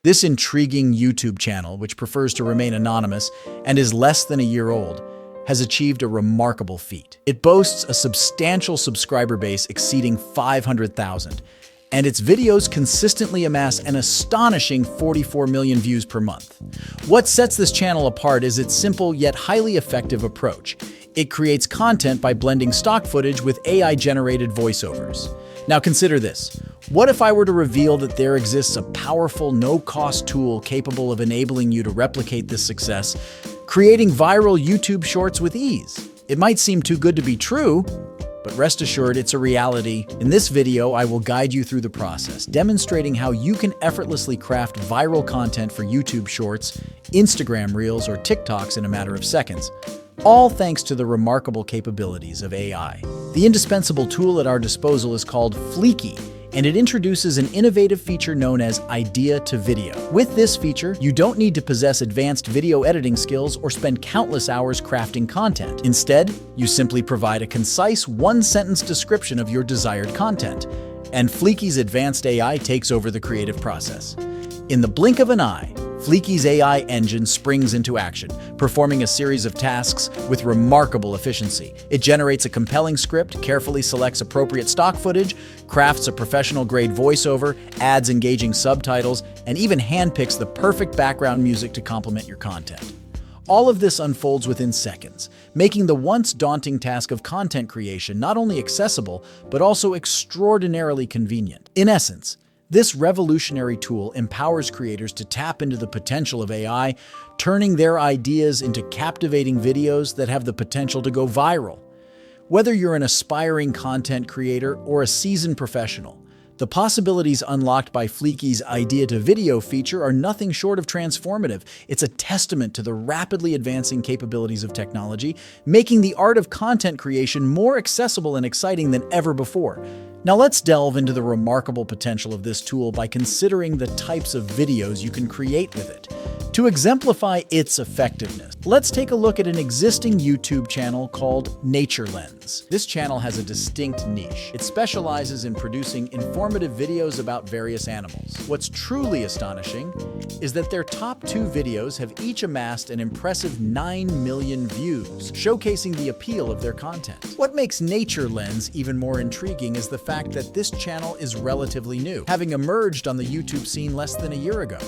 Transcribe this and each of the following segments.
This intriguing YouTube channel, which prefers to remain anonymous and is less than a year old, has achieved a remarkable feat. It boasts a substantial subscriber base exceeding 500,000, and its videos consistently amass an astonishing 44 million views per month. What sets this channel apart is its simple yet highly effective approach. It creates content by blending stock footage with AI-generated voiceovers. Now consider this. What if I were to reveal that there exists a powerful, no-cost tool capable of enabling you to replicate this success, creating viral YouTube shorts with ease? It might seem too good to be true, but rest assured it's a reality. In this video, I will guide you through the process, demonstrating how you can effortlessly craft viral content for YouTube Shorts, Instagram Reels, or TikToks in a matter of seconds, all thanks to the remarkable capabilities of AI. The indispensable tool at our disposal is called Fliki, and it introduces an innovative feature known as Idea to Video. With this feature, you don't need to possess advanced video editing skills or spend countless hours crafting content. Instead, you simply provide a concise one-sentence description of your desired content, and Fliki's advanced AI takes over the creative process. In the blink of an eye, Fliki's AI engine springs into action, performing a series of tasks with remarkable efficiency. It generates a compelling script, carefully selects appropriate stock footage, crafts a professional-grade voiceover, adds engaging subtitles, and even handpicks the perfect background music to complement your content. All of this unfolds within seconds, making the once daunting task of content creation not only accessible, but also extraordinarily convenient. In essence, this revolutionary tool empowers creators to tap into the potential of AI, turning their ideas into captivating videos that have the potential to go viral. Whether you're an aspiring content creator or a seasoned professional, the possibilities unlocked by Fliki's Idea to Video feature are nothing short of transformative. It's a testament to the rapidly advancing capabilities of technology, making the art of content creation more accessible and exciting than ever before. Now let's delve into the remarkable potential of this tool by considering the types of videos you can create with it. To exemplify its effectiveness, let's take a look at an existing YouTube channel called Nature Lens. This channel has a distinct niche. It specializes in producing informative videos about various animals. What's truly astonishing is that their top 2 videos have each amassed an impressive 9 million views, showcasing the appeal of their content. What makes Nature Lens even more intriguing is the fact that this channel is relatively new, having emerged on the YouTube scene less than a year ago.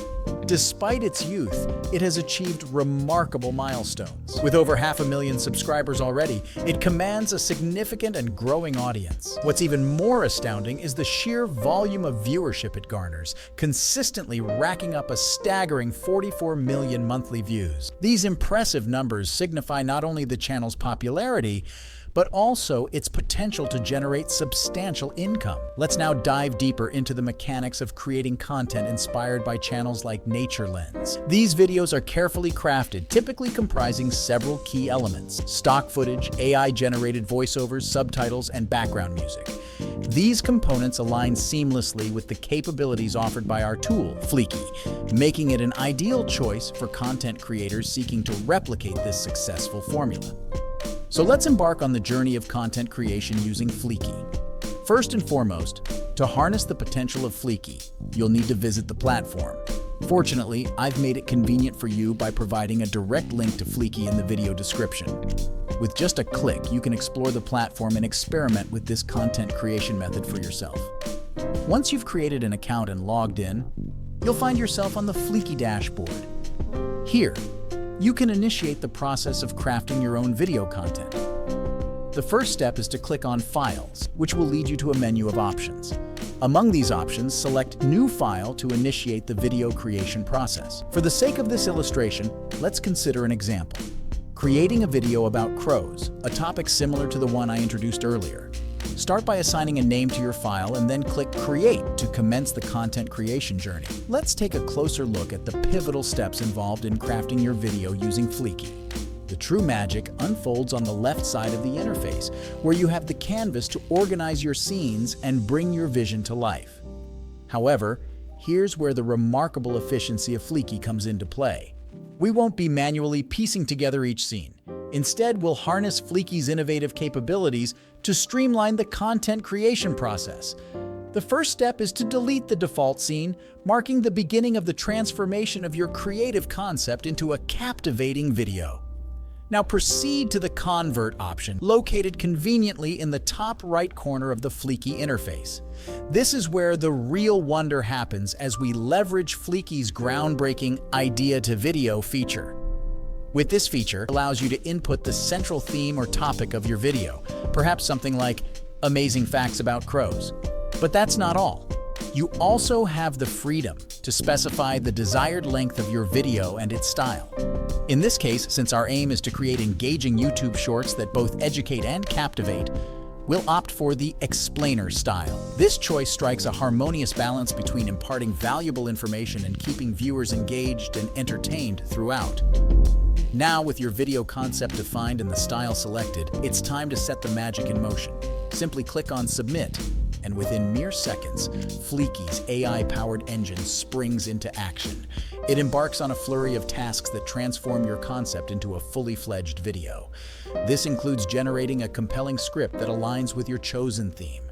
Despite its youth, it has achieved remarkable milestones. With over 500,000 subscribers already, it commands a significant and growing audience. What's even more astounding is the sheer volume of viewership it garners, consistently racking up a staggering 44 million monthly views. These impressive numbers signify not only the channel's popularity, but also its potential to generate substantial income. Let's now dive deeper into the mechanics of creating content inspired by channels like Nature Lens. These videos are carefully crafted, typically comprising several key elements: stock footage, AI-generated voiceovers, subtitles, and background music. These components align seamlessly with the capabilities offered by our tool, Fliki, making it an ideal choice for content creators seeking to replicate this successful formula. So let's embark on the journey of content creation using Fliki. First and foremost, to harness the potential of Fliki, you'll need to visit the platform. Fortunately, I've made it convenient for you by providing a direct link to Fliki in the video description. With just a click, you can explore the platform and experiment with this content creation method for yourself. Once you've created an account and logged in, you'll find yourself on the Fliki dashboard. Here, you can initiate the process of crafting your own video content. The first step is to click on Files, which will lead you to a menu of options. Among these options, select New File to initiate the video creation process. For the sake of this illustration, let's consider an example. Creating a video about crows, a topic similar to the one I introduced earlier. Start by assigning a name to your file and then click Create to commence the content creation journey. Let's take a closer look at the pivotal steps involved in crafting your video using Fliki. The true magic unfolds on the left side of the interface, where you have the canvas to organize your scenes and bring your vision to life. However, here's where the remarkable efficiency of Fliki comes into play. We won't be manually piecing together each scene. Instead, we'll harness Fliki's innovative capabilities to streamline the content creation process. The first step is to delete the default scene, marking the beginning of the transformation of your creative concept into a captivating video. Now proceed to the Convert option, located conveniently in the top right corner of the Fliki interface. This is where the real wonder happens as we leverage Fliki's groundbreaking idea-to-video feature. With this feature, it allows you to input the central theme or topic of your video, perhaps something like amazing facts about crows. But that's not all. You also have the freedom to specify the desired length of your video and its style. In this case, since our aim is to create engaging YouTube shorts that both educate and captivate, we'll opt for the explainer style. This choice strikes a harmonious balance between imparting valuable information and keeping viewers engaged and entertained throughout. Now, with your video concept defined and the style selected, it's time to set the magic in motion. Simply click on Submit, and within mere seconds, Fliki's AI-powered engine springs into action. It embarks on a flurry of tasks that transform your concept into a fully fledged video. This includes generating a compelling script that aligns with your chosen theme,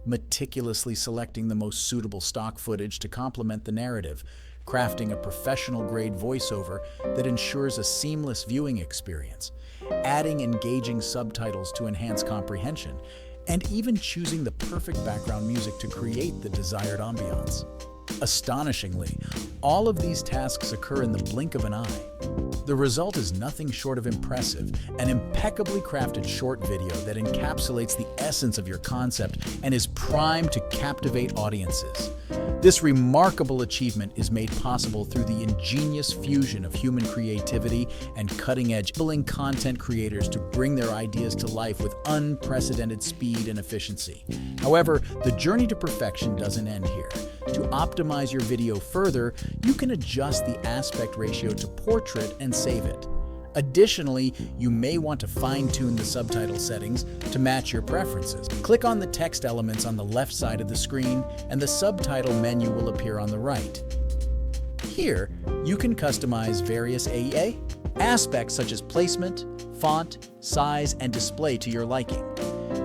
meticulously selecting the most suitable stock footage to complement the narrative, crafting a professional-grade voiceover that ensures a seamless viewing experience, adding engaging subtitles to enhance comprehension, and even choosing the perfect background music to create the desired ambiance. Astonishingly, all of these tasks occur in the blink of an eye. The result is nothing short of impressive, an impeccably crafted short video that encapsulates the essence of your concept and is primed to captivate audiences. This remarkable achievement is made possible through the ingenious fusion of human creativity and cutting-edge, enabling content creators to bring their ideas to life with unprecedented speed and efficiency. However, the journey to perfection doesn't end here. To optimize your video further, you can adjust the aspect ratio to portrait and save it. Additionally, you may want to fine-tune the subtitle settings to match your preferences. Click on the text elements on the left side of the screen, and the subtitle menu will appear on the right. Here, you can customize various AEA aspects such as placement, font, size, and display to your liking.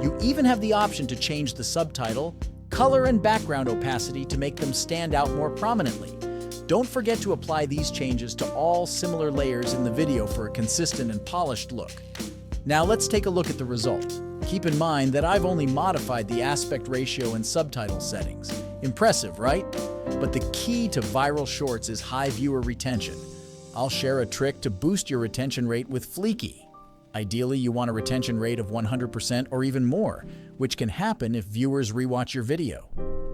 You even have the option to change the subtitle, color, and background opacity to make them stand out more prominently. Don't forget to apply these changes to all similar layers in the video for a consistent and polished look. Now let's take a look at the result. Keep in mind that I've only modified the aspect ratio and subtitle settings. Impressive, right? But the key to viral shorts is high viewer retention. I'll share a trick to boost your retention rate with Fliki. Ideally, you want a retention rate of 100% or even more, which can happen if viewers rewatch your video.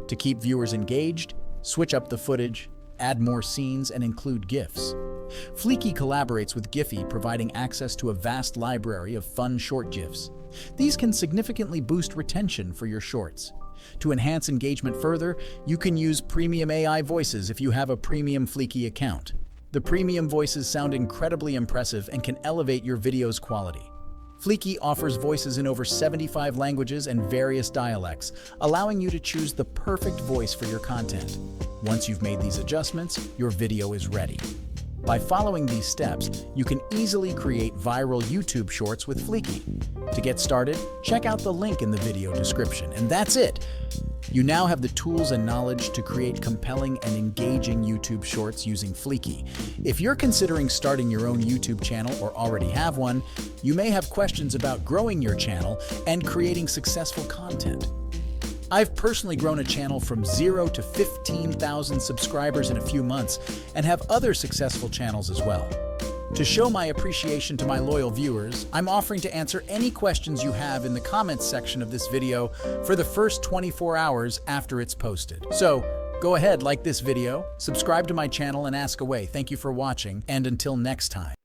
To keep viewers engaged, switch up the footage, add more scenes, and include GIFs. Fliki collaborates with Giphy, providing access to a vast library of fun short GIFs. These can significantly boost retention for your shorts. To enhance engagement further, you can use premium AI voices if you have a premium Fliki account. The premium voices sound incredibly impressive and can elevate your video's quality. Fliki offers voices in over 75 languages and various dialects, allowing you to choose the perfect voice for your content. Once you've made these adjustments, your video is ready. By following these steps, you can easily create viral YouTube shorts with Fliki. To get started, check out the link in the video description. And that's it! You now have the tools and knowledge to create compelling and engaging YouTube shorts using Fliki. If you're considering starting your own YouTube channel or already have one, you may have questions about growing your channel and creating successful content. I've personally grown a channel from 0 to 15,000 subscribers in a few months and have other successful channels as well. To show my appreciation to my loyal viewers, I'm offering to answer any questions you have in the comments section of this video for the first 24 hours after it's posted. So, go ahead, like this video, subscribe to my channel, and ask away. Thank you for watching, and until next time.